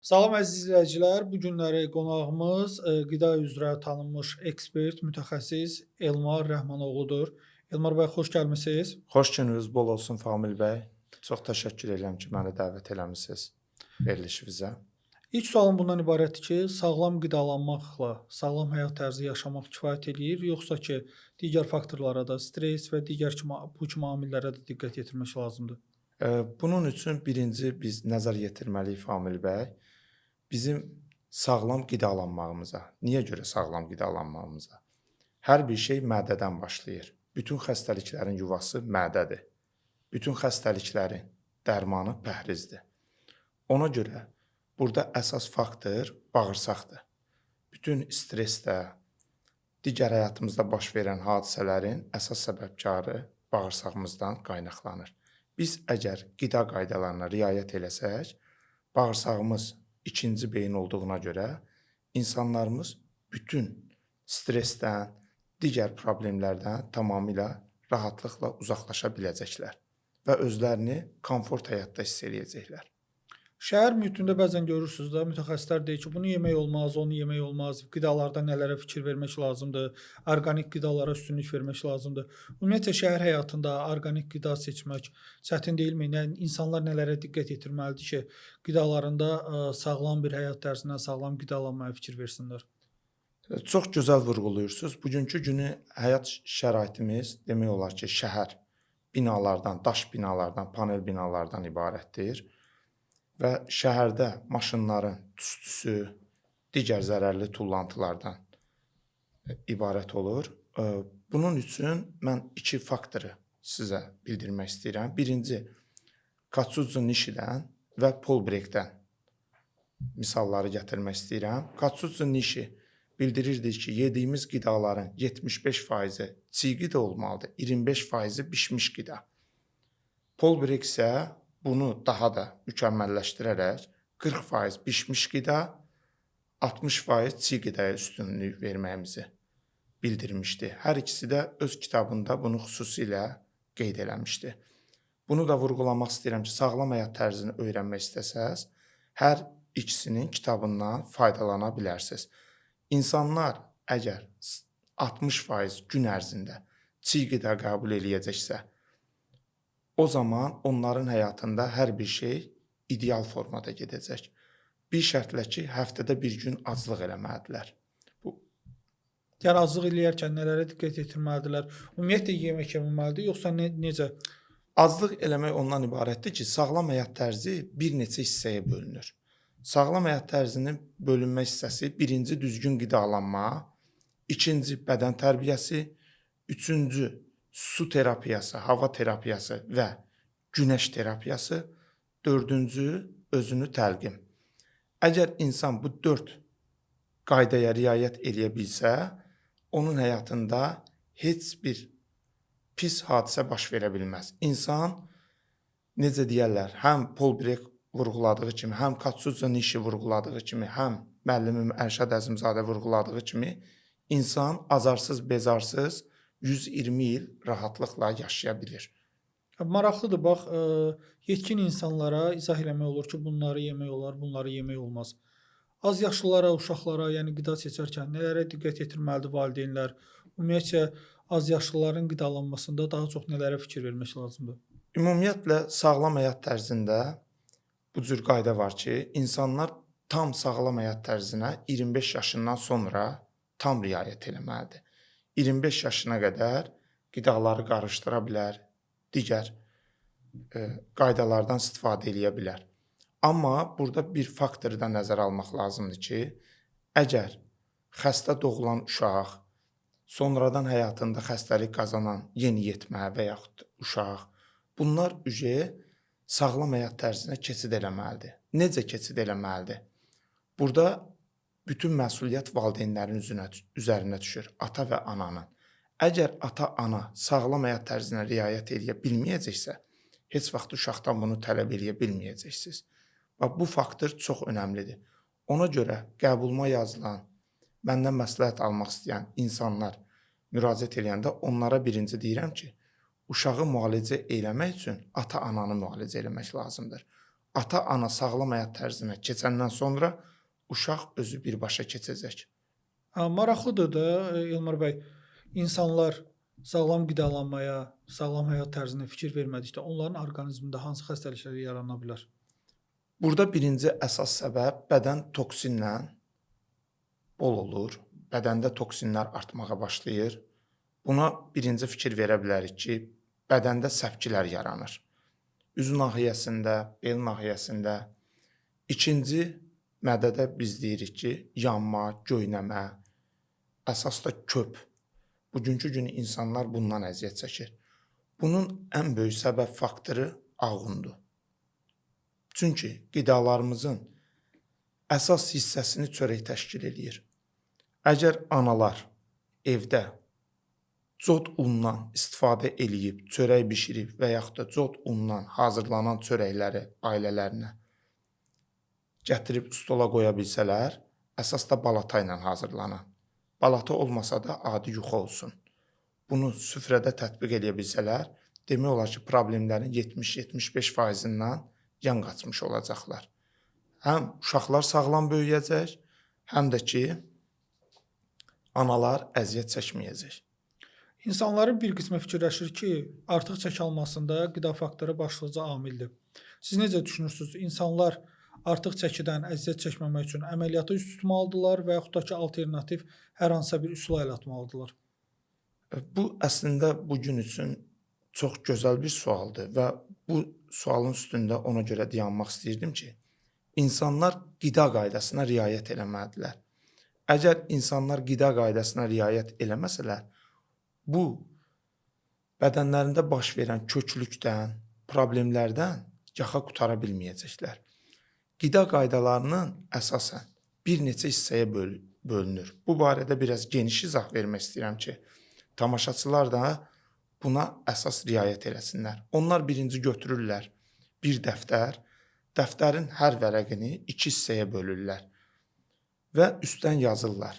Salam əziz izləyicilər, bu günləri qonağımız qida üzrə tanınmış ekspert, mütəxəssis Elmar Rəhmanoğludur. Elmar bəy, xoş gəlmisiniz. Xoş gününüz bol olsun Famil bəy. Çox təşəkkür edirəm ki, məni dəvət eləmisiniz verilişinizə. İlk sualım bundan ibarətdir ki, sağlam qidalanmaqla sağlam həyat tərzi yaşamaq kifayət eləyir, yoxsa ki, digər faktorlara da, stress və digər bu kimi amillərə də diqqət yetirmək lazımdır? Bunun üçün birinci biz nəzər yetirməliyik Famil bəy, bizim sağlam qidalanmağımıza. Niyə görə sağlam qidalanmağımıza? Hər bir şey mədədən başlayır. Bütün xəstəliklərin yuvası mədədir. Bütün xəstəliklərin dərmanı pəhrizdir. Ona görə burada əsas faktor bağırsaqdır. Bütün stressdə, digər həyatımızda baş verən hadisələrin əsas səbəbkarı bağırsağımızdan qaynaqlanır. Biz əgər qida qaydalarına riayət eləsək, bağırsağımız ikinci beyin olduğuna görə insanlarımız bütün stressdən, digər problemlərdən tamamilə rahatlıqla uzaqlaşa biləcəklər və özlərini komfort həyatda hiss eləyəcəklər. Şəhər mühitində bəzən görürsünüz də, mütəxəssislər deyir ki, bunu yemək olmaz, onu yemək olmaz, qidalarda nələrə fikir vermək lazımdır, orqanik qidalara üstünlük vermək lazımdır. Ümumiyyətlə, şəhər həyatında orqanik qida seçmək çətin deyilmi? İnsanlar nələrə diqqət yetirməlidir ki, qidalarında sağlam bir həyat tərzinə, sağlam qidalanmaya fikir versinlər? Çox gözəl vurğulayırsınız. Bugünkü günü həyat şəraitimiz demək olar ki, şəhər binalardan, daş binalardan, panel binalardan ibarətdir. Və şəhərdə maşınların tüstüsü, digər zərərli tullantılardan ibarət olur. Bunun üçün mən iki faktoru sizə bildirmək istəyirəm. Birinci, Katsudzu Nishidən və Paul Brekdən misalları gətirmək istəyirəm. Katsudzu Nishi bildirirdi ki, yediyimiz qidaların 75%-i çiğ qida olmalıdır, 25%-i bişmiş qida. Paul Brek isə bunu daha da mükəmməlləşdirərək 40% bişmiş qida, 60% çiğ qidaya üstünlük verməyimizi bildirmişdi. Hər ikisi də öz kitabında bunu xüsusilə qeyd eləmişdi. Bunu da vurğulamaq istəyirəm ki, sağlam həyat tərzini öyrənmək istəsəz, hər ikisinin kitabından faydalana bilərsiniz. İnsanlar əgər 60% gün ərzində çiğ qida qəbul eləyəcəksə, o zaman onların həyatında hər bir şey ideal formada gedəcək. Bir şərtlə ki, həftədə bir gün aclıq eləməlidirlər. Yəni, aclıq eləyərkən nələrə diqqət yetirməlidirlər? Ümumiyyətlə, yemək yeməməlidir, yoxsa necə? Aclıq eləmək ondan ibarətdir ki, sağlam həyat tərzi bir neçə hissəyə bölünür. Sağlam həyat tərzinin bölünmə hissəsi birinci düzgün qidalanma, ikinci bədən tərbiyəsi, üçüncü su terapiyası, hava terapiyası və günəş terapiyası, dördüncü özünü təlqim. Əgər insan bu 4 qaydaya riayət eləyə bilsə, onun həyatında heç bir pis hadisə baş verə bilməz. İnsan, necə deyərlər, həm Paul Brek vurğuladığı kimi, həm Katsudzu Nishi vurğuladığı kimi, həm müəllimim Ərşad Əzimzadə vurğuladığı kimi, insan azarsız, bezarsız 120 il rahatlıqla yaşaya bilir. Maraqlıdır, bax, yetkin insanlara izah eləmək olur ki, bunları yemək olar, bunları yemək olmaz. Az yaşlılara, uşaqlara, yəni qida seçərkən nələrə diqqət yetirməlidir valideynlər? Ümumiyyətlə, az yaşlıların qidalanmasında daha çox nələrə fikir vermək lazımdır? Ümumiyyətlə, sağlam həyat tərzində bu cür qayda var ki, insanlar tam sağlam həyat tərzinə 25 yaşından sonra tam riayət eləməlidir. 25 yaşına qədər qidaları qarışdıra bilər, digər qaydalardan istifadə eləyə bilər. Amma burada bir faktoru da nəzərə almaq lazımdır ki, əgər xəstə doğulan uşaq, sonradan həyatında xəstəlik qazanan yeniyetmə və yaxud uşaq, bunlar sağlam həyat tərzinə keçid eləməlidir. Necə keçid eləməlidir? Burada bütün məsuliyyət valideynlərin üzərinə düşür, ata və ananın. Əgər ata-ana sağlam həyat tərzinə riayət eləyə bilməyəcəksə, heç vaxt uşaqdan bunu tələb eləyə bilməyəcəksiniz. Bax, bu faktor çox önəmlidir. Ona görə qəbuluma yazılan, məndən məsləhət almaq istəyən insanlar müraciət eləyəndə onlara birinci deyirəm ki, uşağı müalicə eləmək üçün ata-ananı müalicə eləmək lazımdır. ata-ana sağlam həyat tərzinə keçəndən sonra uşaq özü birbaşa keçəcək. Maraqlıdır da Elmar bəy, insanlar sağlam qidalanmaya, sağlam həyat tərzinə fikir vermədikdə onların orqanizmində hansı xəstəliklər yarana bilər? Burada birinci əsas səbəb bədən toksinlə bol olur. Bədəndə toksinlər artmağa başlayır. Buna birinci fikir verə bilərik ki, bədəndə səpkilər yaranır. Üz nahiyəsində, bel nahiyəsində. İkinci, mədədə biz deyirik ki, yanma, göynəmə, əsas da köp. Bugünkü gün insanlar bundan əziyyət çəkir. Bunun ən böyük səbəb faktoru ağ undur. Çünki qidalarımızın əsas hissəsini çörək təşkil edir. Əgər analar evdə cod undan istifadə eləyib, çörək bişirib və yaxud da cod undan hazırlanan çörəkləri ailələrinə gətirib stola qoya bilsələr, əsas da balata ilə hazırlanan. Balata olmasa da adi yuxa olsun. Bunu süfrədə tətbiq edə bilsələr, demək olar ki, problemlərin 70-75%-dən yan qaçmış olacaqlar. Həm uşaqlar sağlam böyüyəcək, həm də ki, analar əziyyət çəkməyəcək. İnsanların bir qismi fikirləşir ki, artıq çəki almasında qida faktoru başlıca amildir. Siz necə düşünürsünüz? İnsanlar artıq çəkidən əziyyət çəkməmək üçün əməliyyata üst tutmalıdırlar və yaxud da ki, alternativ hər hansısa bir üsula əl atmalıdırlar? Bu əslində bugün üçün çox gözəl bir sualdır və bu sualın üstündə ona görə dayanmaq istəyirdim ki, insanlar qida qaydasına riayət eləməlidirlər. Əgər insanlar qida qaydasına riayət eləməsələr, bu bədənlərində baş verən köklükdən, problemlərdən yaxa qutara bilməyəcəklər. Qida qaydalarının əsasən bir neçə hissəyə bölünür. Bu barədə biraz geniş izah vermək istəyirəm ki, tamaşaçılar da buna əsas riayət eləsinlər. Onlar birinci götürürlər bir dəftər, dəftərin hər vərəqini 2 hissəyə bölürlər və üstdən yazırlar.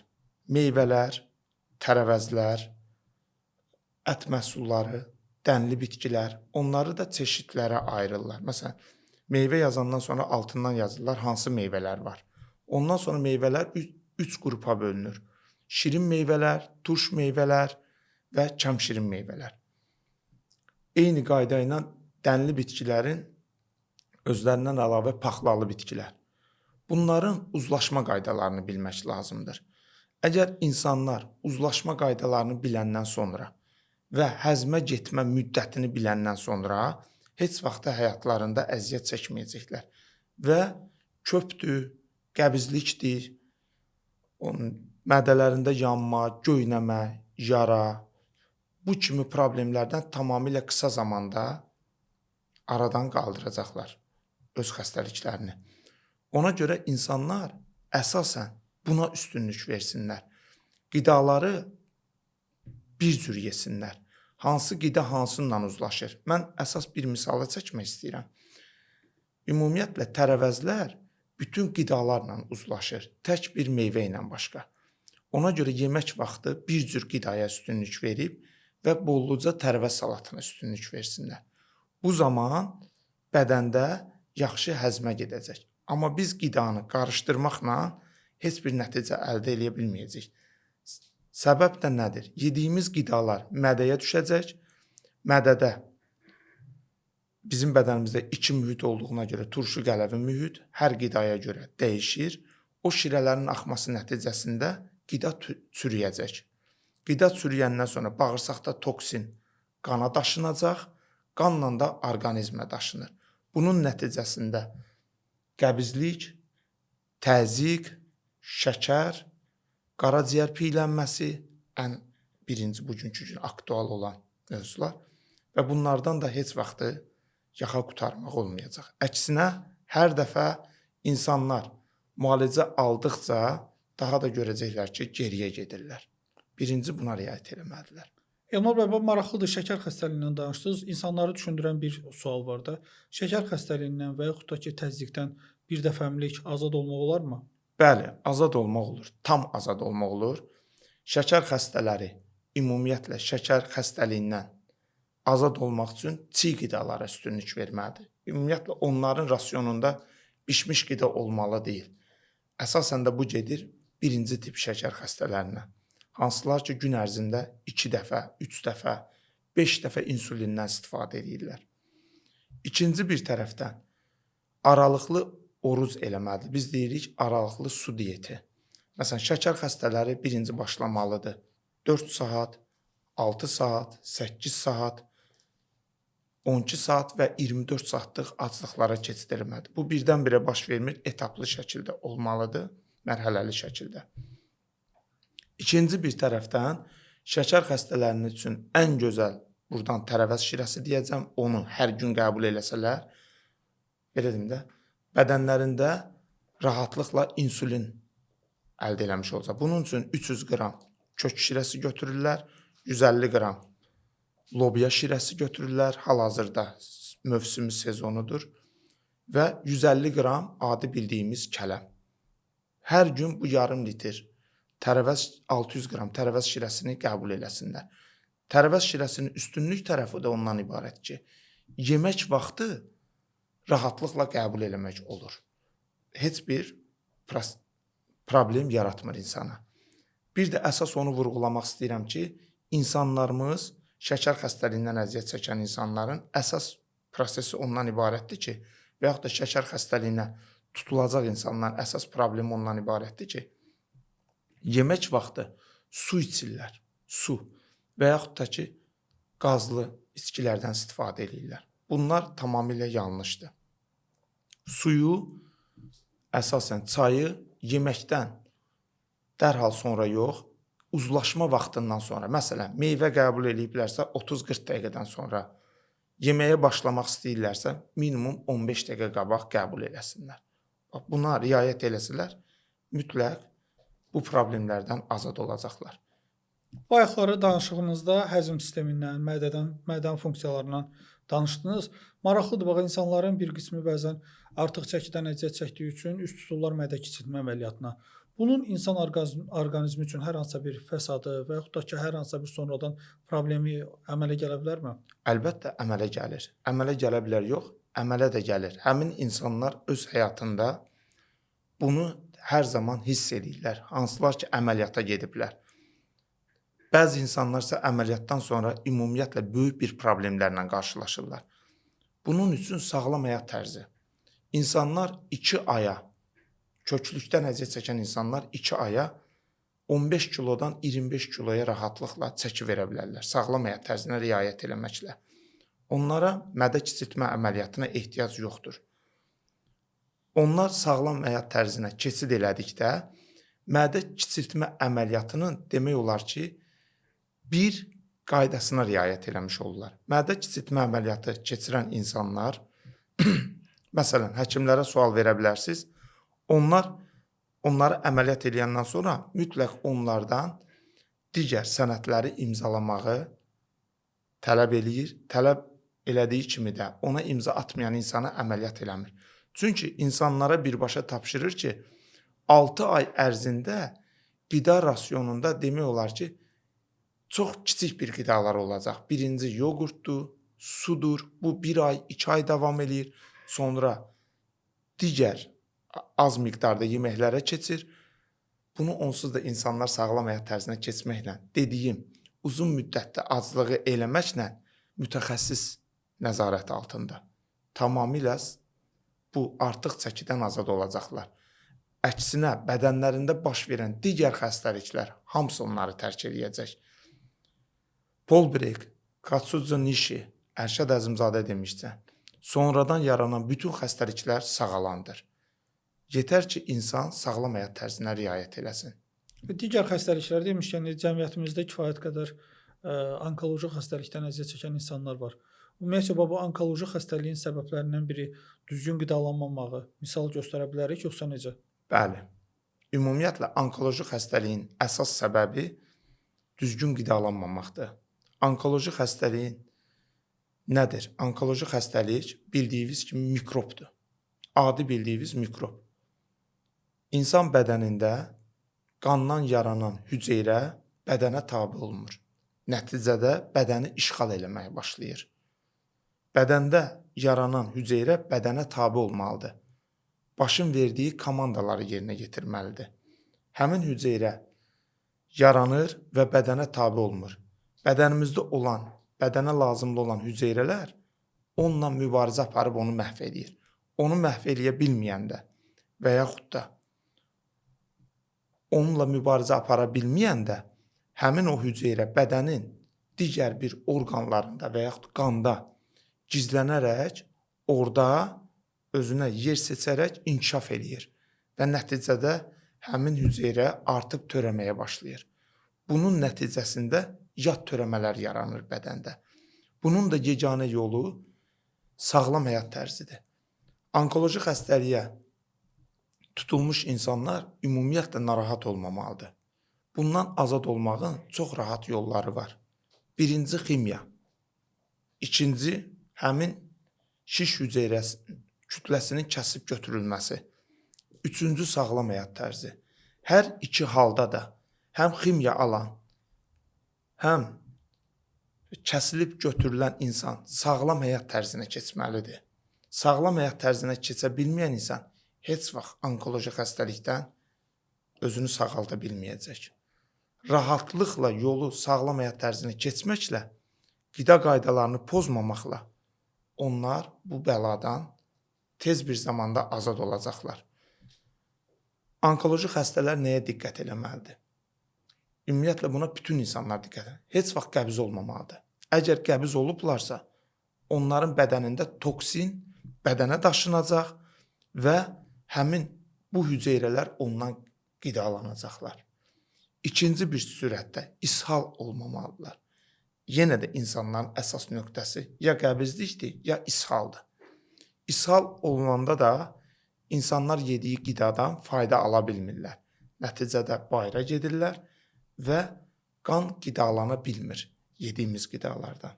Meyvələr, tərəvəzlər, ət məhsulları, dənli bitkilər, onları da çeşidlərə ayırırlar. Məsələn, meyvə yazandan sonra altından yazırlar hansı meyvələr var. Ondan sonra meyvələr 3 qrupa bölünür. Şirin meyvələr, turş meyvələr və kəmşirin meyvələr. Eyni qayda ilə dənli bitkilərin özlərindən əlavə paxlalı bitkilər. Bunların uzlaşma qaydalarını bilmək lazımdır. Əgər insanlar uzlaşma qaydalarını biləndən sonra və həzmə getmə müddətini biləndən sonra heç vaxt həyatlarında əziyyət çəkməyəcəklər və köpdür, qəbizlikdir, mədələrində yanma, göynəmə, yara, bu kimi problemlərdən tamamilə qısa zamanda aradan qaldıracaqlar öz xəstəliklərini. Ona görə insanlar əsasən buna üstünlük versinlər. Qidaları bir cür yesinlər. Hansı qida hansınla uzlaşır? Mən əsas bir misalı çəkmək istəyirəm. Ümumiyyətlə tərəvəzlər bütün qidalarla uzlaşır, tək bir meyvə ilə başqa. Ona görə yemək vaxtı bir cür qidaya üstünlük verib və bolluca tərəvəz salatına üstünlük versinlər. Bu zaman bədəndə yaxşı həzmə gedəcək. Amma biz qidanı qarışdırmaqla heç bir nəticə əldə edə bilməyəcəyik. Səbəb də nədir? Yediyimiz qidalar mədəyə düşəcək. Mədədə bizim bədənimizdə 2 mühit olduğuna görə turşu qələvi mühit hər qidaya görə dəyişir. O şirələrin axması nəticəsində qida çürüyəcək. Qida çürüyəndən sonra bağırsaqda toksin qana daşınacaq, qanla da orqanizmə daşınır. Bunun nəticəsində qəbizlik, təzyiq, şəkər, qaraciyər piylənməsi ən birinci bugünkü gün aktual olan mövzular və bunlardan da heç vaxtı yaxa qurtarmaq olmayacaq. Əksinə, hər dəfə insanlar müalicə aldıqca daha da görəcəklər ki, geriyə gedirlər. Birinci buna riayət eləməlidirlər. Elmar bəy, bu maraqlıdır. Şəkər xəstəliyindən danışdınız. İnsanları düşündürən bir sual var da. Şəkər xəstəliyindən və yaxud da ki, təzyiqdən bir dəfəmlik azad olmaq olarmı? Bəli, azad olmaq olur. Tam azad olmaq olur. Şəkər xəstələri ümumiyyətlə şəkər xəstəliyindən azad olmaq üçün çiğ qidalara üstünlük verməlidir. ümumiyyətlə onların rasionunda bişmiş qida olmalı deyil. Əsasən də bu gedir birinci tip şəkər xəstələrinə. Hansılar ki, gün ərzində 2 dəfə, 3 dəfə, 5 dəfə insulindən istifadə edirlər. İkinci bir tərəfdən aralıqlı oruz eləməlidir. Biz deyirik aralıqlı su diyeti. Məsələn, şəkər xəstələri birinci başlamalıdır. 4 saat, 6 saat, 8 saat, 12 saat və 24 saatlıq aclıqlara keçirilməlidir. Bu birdən-birə baş vermir, etaplı şəkildə olmalıdır, mərhələli şəkildə. İkinci bir tərəfdən şəkər xəstələrinin üçün ən gözəl buradan tərəvəz şirəsi deyəcəm, onu hər gün qəbul eləsələr, belə deyim də, bədənlərində rahatlıqla insulin əldə eləmiş olacaq. Bunun üçün 300 qram kök şirəsi götürürlər, 150 qram lobya şirəsi götürürlər, hal-hazırda mövsümi sezonudur və 150 qram adi bildiyimiz kələm. Hər gün bu yarım litr tərəvəz 600 qram tərəvəz şirəsini qəbul eləsinlər. Tərəvəz şirəsinin üstünlük tərəfi də ondan ibarət ki, yemək vaxtı rahatlıqla qəbul eləmək olur. Heç bir problem yaratmır insana. Bir də əsas onu vurğulamaq istəyirəm ki, insanlarımız şəkər xəstəliyindən əziyyət çəkən insanların əsas prosesi ondan ibarətdir ki, və yaxud da şəkər xəstəliyinə tutulacaq insanların əsas problemi ondan ibarətdir ki, yemək vaxtı su içirlər, su və yaxud da ki, qazlı içkilərdən istifadə edirlər. Bunlar tamamilə yanlışdır. Suyu, əsasən çayı yeməkdən dərhal sonra yox, uzlaşma vaxtından sonra, məsələn, meyvə qəbul ediblərsə 30-40 dəqiqədən sonra, yeməyə başlamaq istəyirlərsə minimum 15 dəqiqə qabaq qəbul eləsinlər. Buna riayət eləsələr, mütləq bu problemlərdən azad olacaqlar. Bayaqları danışığınızda həzm sistemindən, mədən funksiyalarından danışdınız. Maraqlıdır, bax, insanların bir qismi bəzən artıq çəkidən əziyyət çəkdiyi üçün üst tuturlar mədə kiçiltmə əməliyyatına. Bunun insan orqanizmi üçün hər hansısa bir fəsadı və yaxud da ki, hər hansısa bir sonradan problemi əmələ gələ bilərmi? Əlbəttə əmələ gəlir. Əmələ gələ bilər yox, əmələ də gəlir. Həmin insanlar öz həyatında bunu hər zaman hiss edirlər. Hansılar ki, əməliyyata gediblər. Bəzi insanlar isə əməliyyatdan sonra ümumiyyətlə böyük bir problemlərlə qarşılaşırlar. Bunun üçün sağlam həyat tərzi. İnsanlar 2 aya, köklükdən əziyyət çəkən insanlar 2 aya 15 kilodan 25 kiloya rahatlıqla çəki verə bilərlər. Sağlam həyat tərzinə riayət eləməklə. Onlara mədə kiçiltmə əməliyyatına ehtiyac yoxdur. Onlar sağlam həyat tərzinə keçid elədikdə, mədə kiçiltmə əməliyyatının demək olar ki, bir qaydasına riayət eləmiş olurlar. Mədə kiçiltmə əməliyyatı keçirən insanlar, məsələn, həkimlərə sual verə bilərsiniz, onları əməliyyat edəndən sonra mütləq onlardan digər sənədləri imzalamağı tələb eləyir. Tələb elədiyi kimi də ona imza atmayan insana əməliyyat eləmir. Çünki insanlara birbaşa tapşırır ki, 6 ay ərzində qida rasionunda demək olar ki, çox kiçik bir qidalar olacaq. Birinci yoğurtdur, sudur. Bu 1 ay, 2 ay davam eləyir. Sonra digər az miqdarda yeməklərə keçir. Bunu onsuz da insanlar sağlam həyat tərzinə keçməklə, dediyim, uzun müddətdə aclığı eləməklə mütəxəssis nəzarət altında. Tamamilə bu artıq çəkidən azad olacaqlar. Əksinə, bədənlərində baş verən digər xəstəliklər hamısı onları tərk eləyəcək. Polbrek, Katsuzo Nishi, Ərşad Əzimzadə demişsən, sonradan yaranan bütün xəstəliklər sağalandır. Yetər ki, insan sağlam həyat tərzinə riayət eləsin. Digər xəstəliklər demişkən, cəmiyyətimizdə kifayət qədər onkoloji xəstəlikdən əziyyət çəkən insanlar var. Ümumiyyətlə, bu onkoloji xəstəliyin səbəblərindən biri düzgün qidalanmamağı misal göstərə bilərik, yoxsa necə? Bəli. Ümumiyyətlə, onkoloji xəstəliyin əsas səbəbi düzgün qidalanmamaqdır. Onkoloji xəstəliyin nədir? Onkoloji xəstəlik bildiyiniz kimi mikrobdur. Adi bildiyiniz mikrob. İnsan bədənində qandan yaranan hüceyrə bədənə tabe olmur. Nəticədə bədəni işğal eləməyə başlayır. Bədəndə yaranan hüceyrə bədənə tabe olmalıdır. Başın verdiyi komandaları yerinə yetirməlidir. Həmin hüceyrə yaranır və bədənə tabe olmur. Bədənimizdə olan, bədənə lazımlı olan hüceyrələr onunla mübarizə aparıb onu məhv edir. Onu məhv eləyə bilməyəndə və yaxud da onunla mübarizə apara bilməyəndə həmin o hüceyrə bədənin digər bir orqanlarında və yaxud qanda gizlənərək orada özünə yer seçərək inkişaf eləyir və nəticədə həmin hüceyrə artıq törəməyə başlayır. Bunun nəticəsində yad törəmələr yaranır bədəndə. Bunun da yeganə yolu sağlam həyat tərzidir. Onkoloji xəstəliyə tutulmuş insanlar ümumiyyətlə narahat olmamalıdır. Bundan azad olmağın çox rahat yolları var. Birinci ximiya. İkinci, həmin şiş hüceyrəsinin kütləsinin kəsib götürülməsi. Üçüncü, sağlam həyat tərzi. Hər iki halda da həm ximiya alan, həm kəsilib götürülən insan sağlam həyat tərzinə keçməlidir. Sağlam həyat tərzinə keçə bilməyən insan heç vaxt onkoloji xəstəlikdən özünü sağalda bilməyəcək. Rahatlıqla yolu sağlam həyat tərzinə keçməklə, qida qaydalarını pozmamaqla onlar bu bəladan tez bir zamanda azad olacaqlar. Onkoloji xəstələr nəyə diqqət eləməlidir? Ümumiyyətlə buna bütün insanlar diqqət edir. Heç vaxt qəbz olmamalıdır. Əgər qəbz olublarsa, onların bədənində toksin bədənə daşınacaq və həmin bu hüceyrələr ondan qidalanacaqlar. İkinci bir sürətdə ishal olmamalıdırlar. Yenə də insanların əsas nöqtəsi ya qəbizlikdir, ya ishaldır. İshal olunanda da insanlar yediyi qidadan fayda ala bilmirlər. Nəticədə bayıra gedirlər və qan qidalana bilmir yediyimiz qidalardan.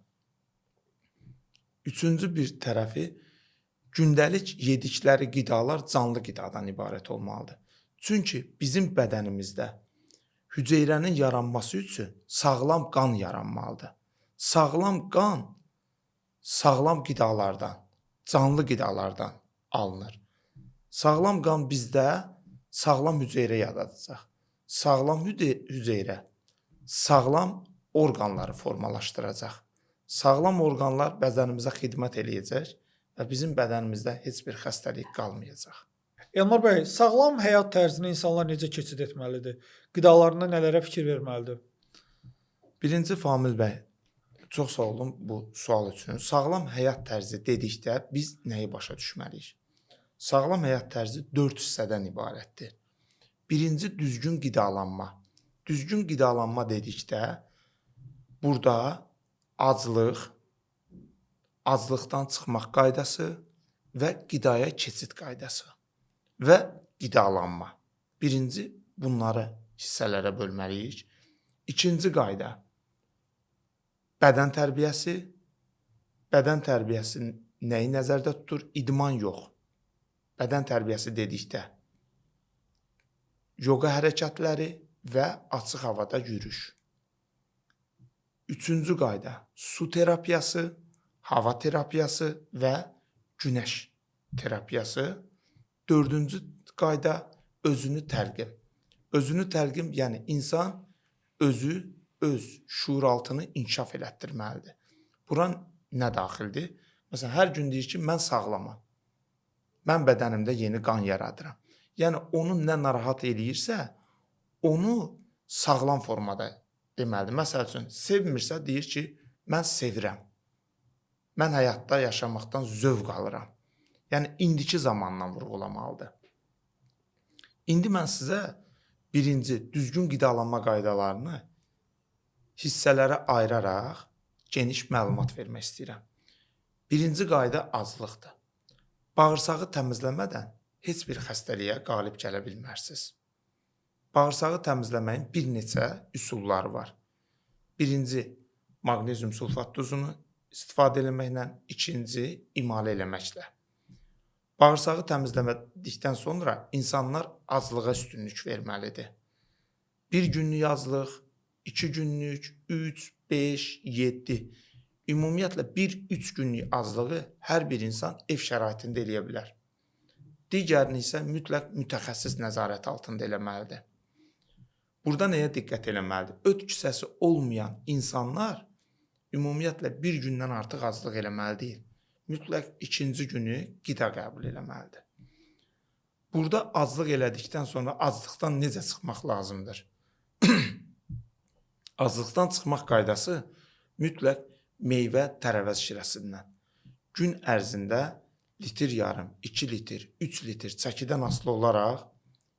Üçüncü bir tərəfi, gündəlik yedikləri qidalar canlı qidadan ibarət olmalıdır. Çünki bizim bədənimizdə hüceyrənin yaranması üçün sağlam qan yaranmalıdır. Sağlam qan sağlam qidalardan, canlı qidalardan alınır. Sağlam qan bizdə sağlam hüceyrə yaradacaq. Sağlam hüceyrə sağlam orqanları formalaşdıracaq. Sağlam orqanlar bədənimizə xidmət eləyəcək və bizim bədənimizdə heç bir xəstəlik qalmayacaq. Elmar bəy, sağlam həyat tərzinə insanlar necə keçid etməlidir? Qidalarına nələrə fikir verməlidir? Birinci Famil bəy, çox sağ olun bu sual üçün. Sağlam həyat tərzi dedikdə biz nəyi başa düşməliyik? Sağlam həyat tərzi 4 hissədən ibarətdir. Birinci, düzgün qidalanma. Düzgün qidalanma dedikdə burada aclıq, aclıqdan çıxmaq qaydası və qidaya keçid qaydası və qidalanma. Birinci, bunları hissələrə bölməliyik. İkinci qayda, bədən tərbiyəsi. Bədən tərbiyəsi nəyi nəzərdə tutur? İdman yox. Bədən tərbiyəsi dedikdə yoga hərəkətləri və açıq havada yürüyüş. Üçüncü qayda, su terapiyası, hava terapiyası və günəş terapiyası. Dördüncü qayda, özünü təlqim. Özünü təlqim, yəni insan özü, öz şuuraltını inkişaf elətdirməlidir. Bura nə daxildir? Məsələn, hər gün deyir ki, mən sağlamam. Mən bədənimdə yeni qan yaradıram. Yəni, onu nə narahat eləyirsə, onu sağlam formada deməlidir. Məsəl üçün, sevmirsə deyir ki, mən sevirəm. Mən həyatda yaşamaqdan zövq alıram. Yəni, indiki zamandan vurğulamalıdır. İndi mən sizə birinci, düzgün qidalanma qaydalarını hissələrə ayıraraq geniş məlumat vermək istəyirəm. Birinci qayda aclıqdır. Bağırsağı təmizləmədən heç bir xəstəliyə qalib gələ bilmərsiniz. Bağırsağı təmizləməyin bir neçə üsulları var. Birinci, maqnezium sulfat duzunu istifadə eləməklə, ikinci, imalə eləməklə. Bağırsağı təmizləmədikdən sonra insanlar aclığa üstünlük verməlidir. 1 günlük aclıq, 2 günlük, 3, 5, 7. ümumiyyətlə 1-3 günlük azlığı hər bir insan ev şəraitində eləyə bilər. Digərini isə mütləq mütəxəssis nəzarət altında eləməlidir. Burada nəyə diqqət eləməlidir? Öd kisəsi olmayan insanlar ümumiyyətlə bir gündən artıq azlıq eləməli deyil. Mütləq ikinci günü qida qəbul eləməlidir. Burada azlıq elədikdən sonra azlıqdan necə çıxmaq lazımdır? Azlıqdan çıxmaq qaydası mütləq meyvə tərəvəz şirəsindən. Gün ərzində litr yarım, 2 litr, 3 litr çəkidən asılı olaraq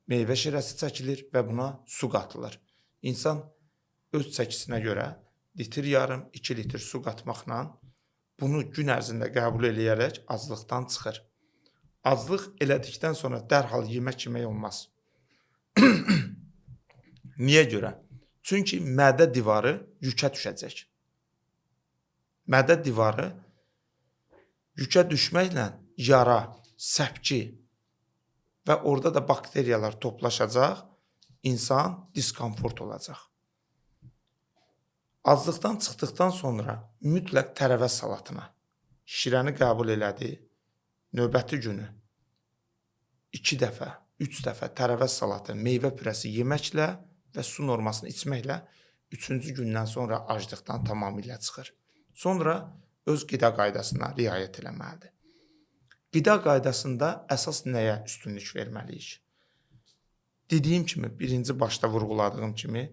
meyvə şirəsi çəkilir və buna su qatılır. İnsan öz çəkisinə görə litr yarım, 2 litr su qatmaqla bunu gün ərzində qəbul eləyərək azlıqdan çıxır. Azlıq elədikdən sonra dərhal yemək yemək olmaz. Niyə görə? Çünki mədə divarı yükə düşəcək. Mədə divarı yükə düşməklə yara, səpki və orada da bakteriyalar toplaşacaq, insan diskomfort olacaq. Azlıqdan çıxdıqdan sonra mütləq tərəvəz salatına şirəni qəbul elədi. Növbəti günü 2 dəfə, 3 dəfə tərəvəz salatı, meyvə pürəsi yeməklə və su normasını içməklə 3-cü gündən sonra aclıqdan tamamilə çıxır. Sonra öz qida qaydasına riayət eləməlidir. Qida qaydasında əsas nəyə üstünlük verməliyik? Dediyim kimi, birinci başda vurğuladığım kimi,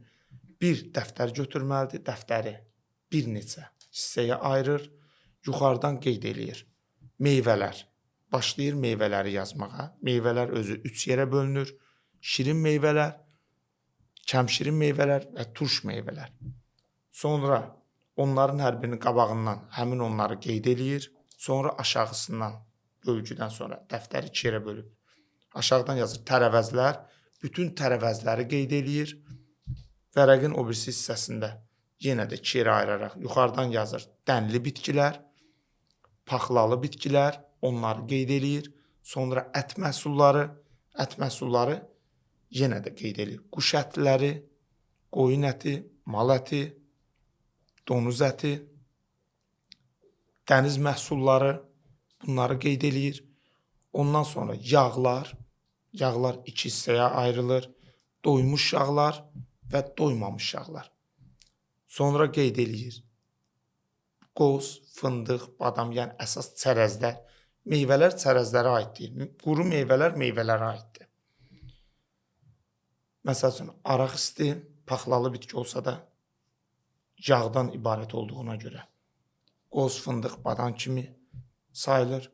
bir dəftər götürməlidir, dəftəri bir neçə hissəyə ayırır, yuxarıdan qeyd eləyir. Meyvələr. Başlayır meyvələri yazmağa. Meyvələr özü 3 yerə bölünür. Şirin meyvələr, kəmşirin meyvələr və turş meyvələr. Sonra onların hər birinin qabağından həmin onları qeyd eləyir. Sonra aşağısından, bölgüdən sonra dəftəri 2 yerə bölüb. Aşağıdan yazır tərəvəzlər. Bütün tərəvəzləri qeyd eləyir. Vərəqin o birisi hissəsində yenə də 2 yerə ayıraraq yuxarıdan yazır dənli bitkilər, paxlalı bitkilər, onları qeyd eləyir. Sonra ət məhsulları yenə də qeyd eləyir. Quş ətləri, qoyun əti, mal əti, donuz əti, dəniz məhsulları, bunları qeyd eləyir. Ondan sonra yağlar 2 hissəyə ayrılır. Doymuş yağlar və doymamış yağlar. Sonra qeyd eləyir. Qoz, fındıq, badam, yəni əsas çərəzlər. Meyvələr çərəzlərə aid deyil. Quru meyvələr meyvələrə aiddir. Məsəl üçün, araq isti, paxlalı bitki olsa da yağdan ibarət olduğuna görə qoz, fındıq, badam kimi sayılır.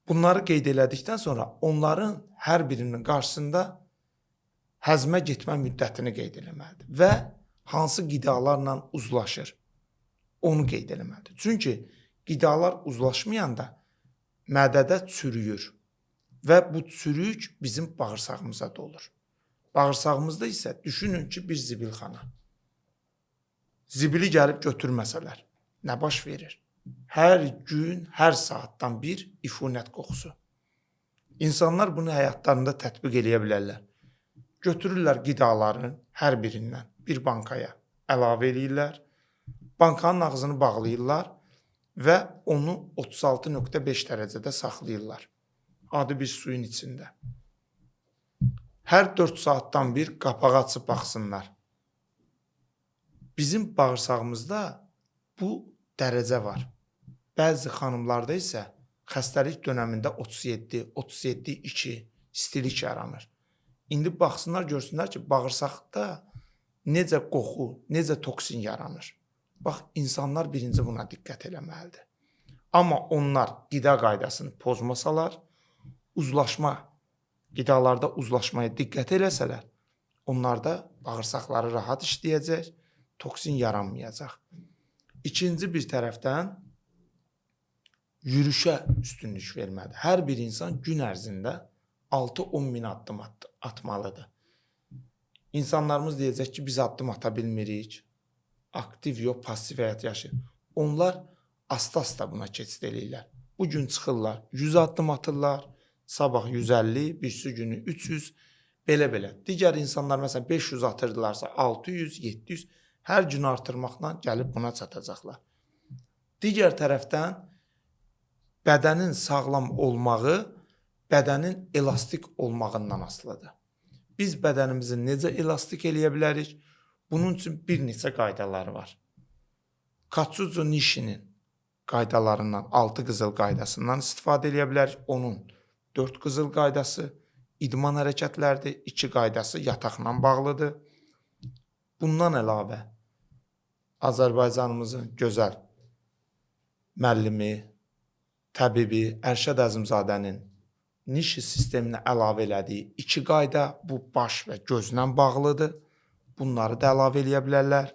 Bunları qeyd elədikdən sonra onların hər birinin qarşısında həzmə getmə müddətini qeyd eləməlidir və hansı qidalarla uzlaşır, onu qeyd eləməlidir. Çünki qidalar uzlaşmayanda mədədə çürüyür və bu çürük bizim bağırsağımıza dolur. Bağırsağımızda isə düşünün ki, bir zibilxana. Zibili gəlib götürməsələr, nə baş verir? Hər gün, hər saatdan bir ifunət qoxusu. İnsanlar bunu həyatlarında tətbiq eləyə bilərlər. Götürürlər qidaların hər birindən bir bankaya əlavə eləyirlər, bankanın ağzını bağlayırlar və onu 36.5 dərəcədə saxlayırlar. Adi bir suyun içində. Hər 4 saatdan bir qapağı açıb baxsınlar. Bizim bağırsağımızda bu dərəcə var. Bəzi xanımlarda isə xəstəlik dönəmində 37.2 istilik yaranır. İndi baxsınlar, görsünlər ki, bağırsaqda necə qoxu, necə toksin yaranır. Bax, insanlar birinci buna diqqət eləməlidir. Amma onlar qida qaydasını pozmasalar, qidalarda uzlaşmaya diqqət eləsələr, onlarda bağırsaqları rahat işləyəcək, toksin yaranmayacaq. İkinci bir tərəfdən yürüşə üstünlük verməlidir. Hər bir insan gün ərzində 6-10 min addım atmalıdır. İnsanlarımız deyəcək ki, biz addım ata bilmirik. Aktiv yox, pasiv həyat yaşayır. Onlar asta-asta buna keçid eləyirlər. Bugün çıxırlar, 100 addım atırlar, sabah 150, birisi günü 300, belə-belə. Digər insanlar məsələn 500 atırdılarsa 600, 700, hər gün artırmaqla gəlib buna çatacaqlar. Digər tərəfdən bədənin sağlam olmağı bədənin elastik olmağından asılıdır. Biz bədənimizi necə elastik eləyə bilərik? Bunun üçün bir neçə qaydaları var. Katsuzo Nishinin qaydalarından 6 qızıl qaydasından istifadə eləyə bilərik. Onun 4 qızıl qaydası idman hərəkətlərdir, 2 qaydası yataqla bağlıdır. Bundan əlavə Azərbaycanımızın gözəl müəllimi, təbibi Ərşad Əzimzadənin Nishi sisteminə əlavə elədiyi 2 qayda bu baş və gözlə bağlıdır. Bunları da əlavə eləyə bilərlər.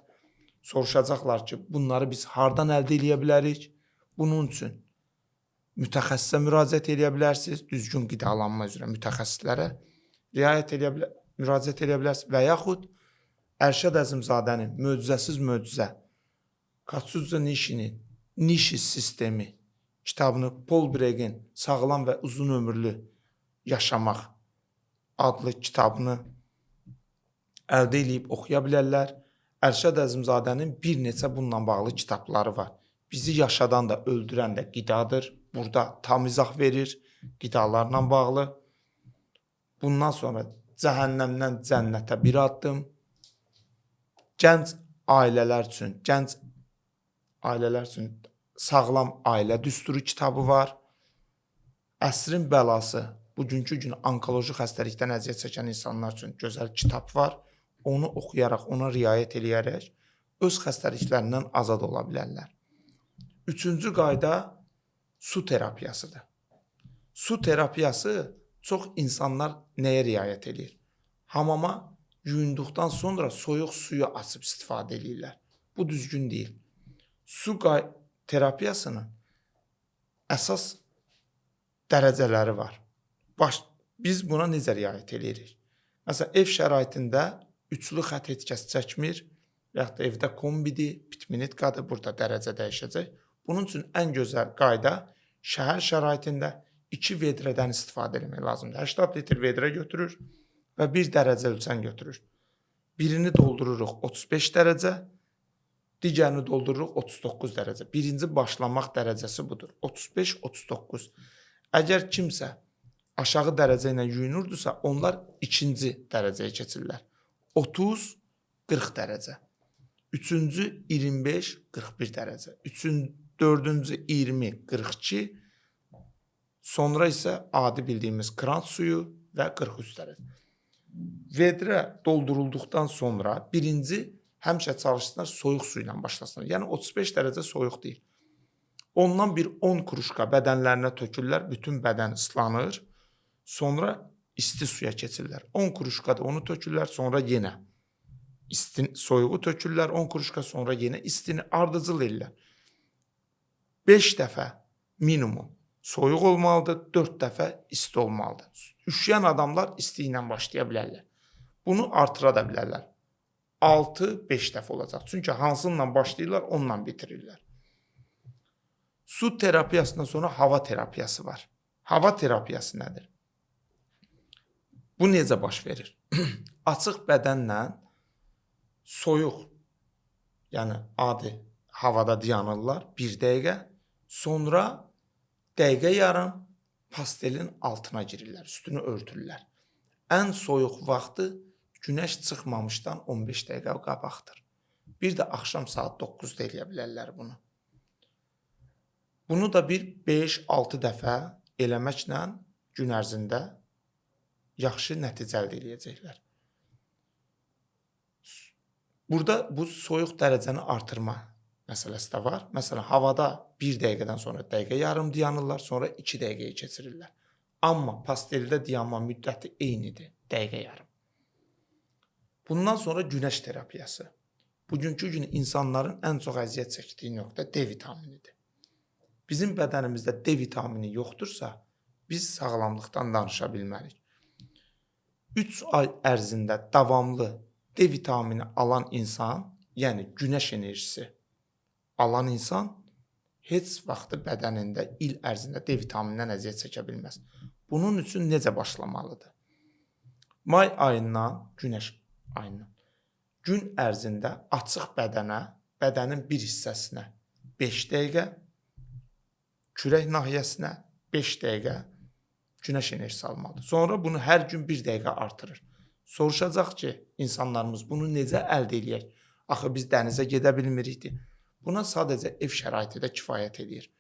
Soruşacaqlar ki, bunları biz hardan əldə eləyə bilərik? Bunun üçün mütəxəssisə müraciət eləyə bilərsiniz. Düzgün qidalanma üzrə mütəxəssislərə müraciət eləyə bilərsiniz. Və yaxud Ərşad Əzimzadənin möcüzəsiz möcüzə Katsuzo Nishinin Nishi sistemi kitabını Paul Breggin Sağlam və Uzun Ömürlü Yaşamaq adlı kitabını əldə edib oxuya bilərlər. Ərşad Əzimzadənin bir neçə bununla bağlı kitabları var. Bizi yaşadan da öldürən də qidadır. Burada tam izah verir qidalarla bağlı. Bundan sonra Cəhənnəmdən Cənnətə bir addım. Gənc ailələr üçün Sağlam Ailə Düsturu kitabı var. Əsrin Bəlası, bugünkü gün onkoloji xəstəlikdən əziyyət çəkən insanlar üçün gözəl kitab var. Onu oxuyaraq, ona riayət eləyərək öz xəstəliklərindən azad ola bilərlər. 3-cü qayda su terapiyasıdır. Su terapiyası çox insanlar nəyə riayət eləyir? Hamama yuyunduqdan sonra soyuq suyu açıb istifadə eləyirlər. Bu düzgün deyil. Su terapiyasının əsas dərəcələri var. Biz buna necə riayət edirik? Məsələn, ev şəraitində üçlü xətt heç kəs çəkmir və yaxud da evdə kombidir, pitminitkadır, burada dərəcə dəyişəcək. Bunun üçün ən gözəl qayda şəhər şəraitində 2 vedrədən istifadə etmək lazımdır. 80 litr vedrə götürür və 1 dərəcə ölçən götürür. Birini doldururuq 35 dərəcə, digərini doldururuq 39 dərəcə. Birinci başlamaq dərəcəsi budur. 35-39. Əgər kimsə aşağı dərəcə ilə yuyunurdusa, onlar ikinci dərəcəyə keçirlər. 30-40 dərəcə. Üçüncü 25-41 dərəcə. Dördüncü 20-42. Sonra isə adi bildiyimiz kran suyu və 43 dərəcə. Vedrə doldurulduqdan sonra birinci həmişə çalışsınlar soyuq su ilə başlasınlar. Yəni 35 dərəcə soyuq deyil. Ondan bir 10 kruşka bədənlərinə tökürlər, bütün bədən ıslanır. Sonra isti suya keçirlər. 10 kruşka da onu tökürlər, sonra yenə soyuğu tökürlər, 10 kruşka sonra yenə istini ardıcıl ellər. 5 dəfə minimum soyuq olmalıdır, 4 dəfə isti olmalıdır. Üşüyən adamlar isti ilə başlaya bilərlər. Bunu artıra da bilərlər. 6-5 dəfə olacaq. Çünki hansınla başlayırlar, onunla bitirirlər. Su terapiyasından sonra hava terapiyası var. Hava terapiyası nədir? Bu necə baş verir? Açıq bədənlə soyuq, yəni adi havada dayanırlar 1 dəqiqə, sonra dəqiqə yarım pastelin altına girirlər, üstünü örtürlər. Ən soyuq vaxtı günəş çıxmamışdan 15 dəqiqə qabaqdır. Bir də axşam saat 9-da eləyə bilərlər bunu. Bunu da bir 5-6 dəfə eləməklə gün ərzində yaxşı nəticə əldə edəcəklər. Burada bu soyuq dərəcəni artırma məsələsi də var. Məsələn, havada 1 dəqiqədən sonra dəqiqə yarım dayanırlar, sonra 2 dəqiqəyə keçirirlər. Amma pasteldə dayanma müddəti eynidir, dəqiqə yarım. Bundan sonra günəş terapiyası. Bugünkü gün insanların ən çox əziyyət çəkdiyi nöqtə D vitaminidir. Bizim bədənimizdə D vitamini yoxdursa, biz sağlamlıqdan danışa bilmərik. 3 ay ərzində davamlı D vitamini alan insan, yəni günəş enerjisi alan insan heç vaxtı bədənində il ərzində D vitaminindən əziyyət çəkə bilməz. Bunun üçün necə başlamalıdır? May ayından günəş ayından gün ərzində açıq bədənə, bədənin bir hissəsinə 5 dəqiqə, kürək nahiyəsinə 5 dəqiqə günəş enerjisi almalıdır. Sonra bunu hər gün 1 dəqiqə artırır. Soruşacaq ki, insanlarımız bunu necə əldə edək? Axı biz dənizə gedə bilmirikdi. Buna sadəcə ev şəraiti də kifayət edir.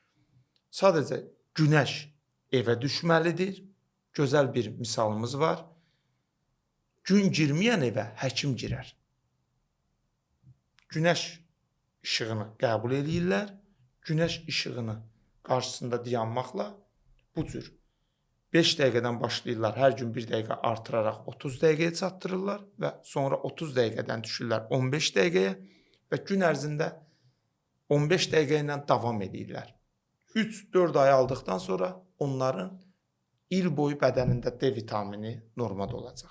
Sadəcə günəş evə düşməlidir. Gözəl bir misalımız var. Gün girməyən evə həkim girər. Günəş işığını qəbul edirlər. Günəş işığını qarşısında dayanmaqla bu cür 5 dəqiqədən başlayırlar, hər gün 1 dəqiqə artıraraq 30 dəqiqəyə çatdırırlar və sonra 30 dəqiqədən düşürlər 15 dəqiqəyə və gün ərzində 15 dəqiqə ilə davam edirlər. 3-4 ay aldıqdan sonra onların il boyu bədənində D vitamini normada olacaq.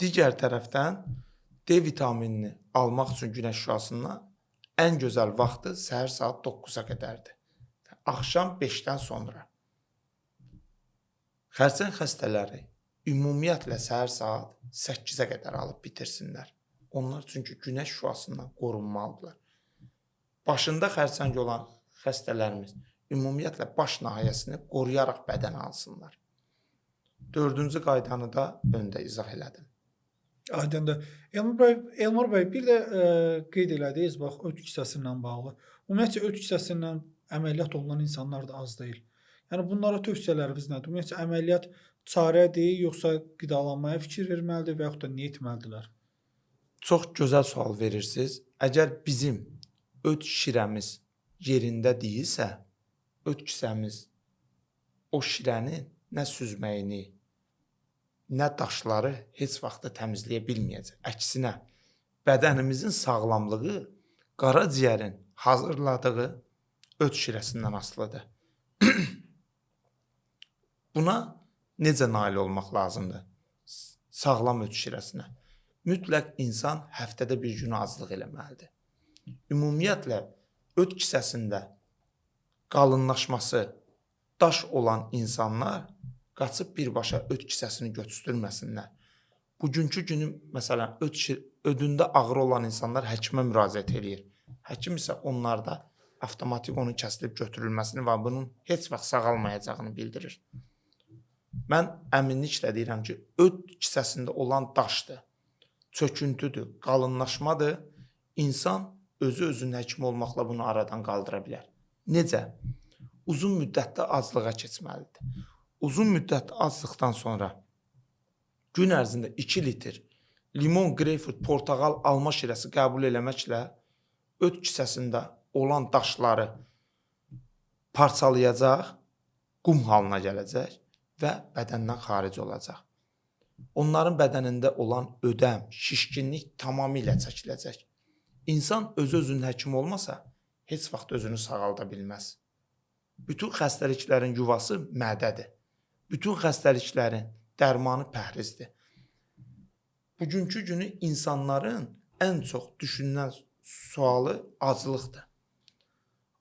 Digər tərəfdən D vitaminini almaq üçün günəş şüasından ən gözəl vaxtı səhər saat 9-a qədərdir. Axşam 5-dən sonra. Xərçəng xəstələri ümumiyyətlə səhər saat 8-ə qədər alıb bitirsinlər. Onlar çünki günəş şüasından qorunmalıdırlar. Başında xərçəng olan xəstələrimiz ümumiyyətlə baş nahiyəsini qoruyaraq bədənə alsınlar. 4-cü qaydanı da öndə izah elədim. Aydındır. Elmar bəy, bir də qeyd elədiniz, bax, öd kisəsindən bağlı. Ümumiyyətcə, öd kisəsindən əməliyyat olunan insanlar da az deyil. Yəni, bunlara tövsiyələriniz nədir? Ümumiyyətcə, əməliyyat çarədir, yoxsa qidalanmaya fikir verməlidir və yaxud da nə etməlidirlər? Çox gözəl sual verirsiniz. Əgər bizim öd şirəmiz yerində deyilsə, öd kisəmiz o şirənin nə süzməyini, nə daşları heç vaxt təmizləyə bilməyəcək. Əksinə, bədənimizin sağlamlığı qaraciyərin hazırladığı öd şirəsindən asılıdır. Buna necə nail olmaq lazımdır? Sağlam öd şirəsinə. Mütləq insan həftədə bir gün azlıq eləməlidir. Ümumiyyətlə, öd kisəsində qalınlaşması daş olan insanlar qaçıb birbaşa öd kisəsini götürməsinlər. Bugünkü günü, məsələn, ödündə ağrı olan insanlar həkimə müraciət edir. Həkim isə onlarda avtomatik onun kəsilib götürülməsini və bunun heç vaxt sağalmayacağını bildirir. Mən əminliklə deyirəm ki, öd kisəsində olan daşdır, çöküntüdür, qalınlaşmadır. İnsan özünün həkim olmaqla bunu aradan qaldıra bilər. Necə? Uzun müddətdə aclığa keçməlidir. Uzun müddət aclıqdan sonra gün ərzində 2 litr limon, qreyfurt, portağal, alma şirəsi qəbul eləməklə öd kisəsində olan daşları parçalayacaq, qum halına gələcək və bədəndən xaric olacaq. Onların bədənində olan ödəm, şişkinlik tamamilə çəkiləcək. İnsan özünün həkim olmasa, heç vaxt özünü sağalda bilməz. Bütün xəstəliklərin yuvası mədədir. Bütün xəstəliklərin dərmanı pəhrizdir. Bugünkü günü insanların ən çox düşünülən sualı aclıqdır.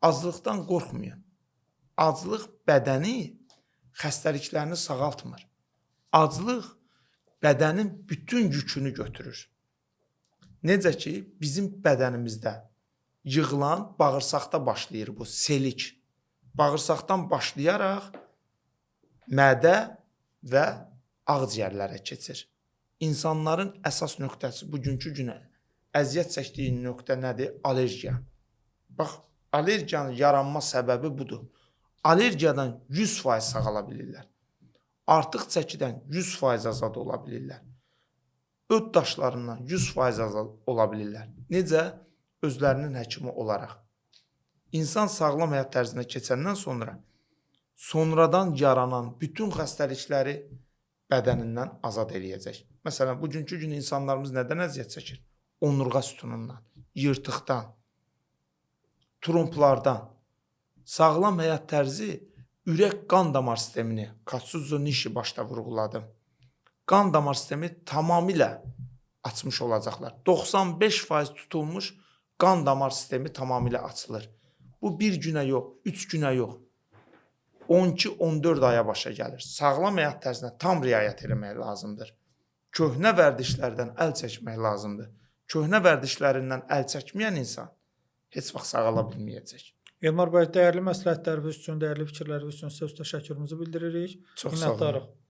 Aclıqdan qorxmayın. Aclıq bədəni xəstəliklərini sağaltmır. Aclıq bədənin bütün yükünü götürür. Necə ki, bizim bədənimizdə yığılan bağırsaqda başlayır bu selik. Bağırsaqdan başlayaraq mədə və ağciyərlərə keçir. İnsanların əsas nöqtəsi bugünkü günə əziyyət çəkdiyi nöqtə nədir? Allergiya. Bax, allergiyanın yaranma səbəbi budur. Allergiyadan 100% sağala bilirlər. Artıq çəkidən 100% azad ola bilirlər. Öd daşlarından 100% azad ola bilirlər. Necə? Özlərinin həkimi olaraq. İnsan sağlam həyat tərzinə keçəndən sonra sonradan yaranan bütün xəstəlikləri bədənindən azad eləyəcək. Məsələn, bugünkü gün insanlarımız nədən əziyyət çəkir? Onurğa sütunundan, yırtıqdan, tromblardan. Sağlam həyat tərzi ürək-qan damar sistemini, Katsuzo Nishi başda vurğuladım. Qan damar sistemi tamamilə açmış olacaqlar. 95% tutulmuş qan damar sistemi tamamilə açılır. Bu bir günə yox, 3 günə yox. 12-14 aya başa gəlir. Sağlam həyat tərzinə tam riayət etmək lazımdır. Köhnə vərdişlərdən əl çəkmək lazımdır. Köhnə vərdişlərindən əl çəkməyən insan heç vaxt sağala bilməyəcək. Elmar bəy, dəyərli məsləhətləriniz üçün, dəyərli fikirləriniz üçün sizə öz təşəkkürümüzü bildiririk. Çox sağ olun. Minnətdarıq.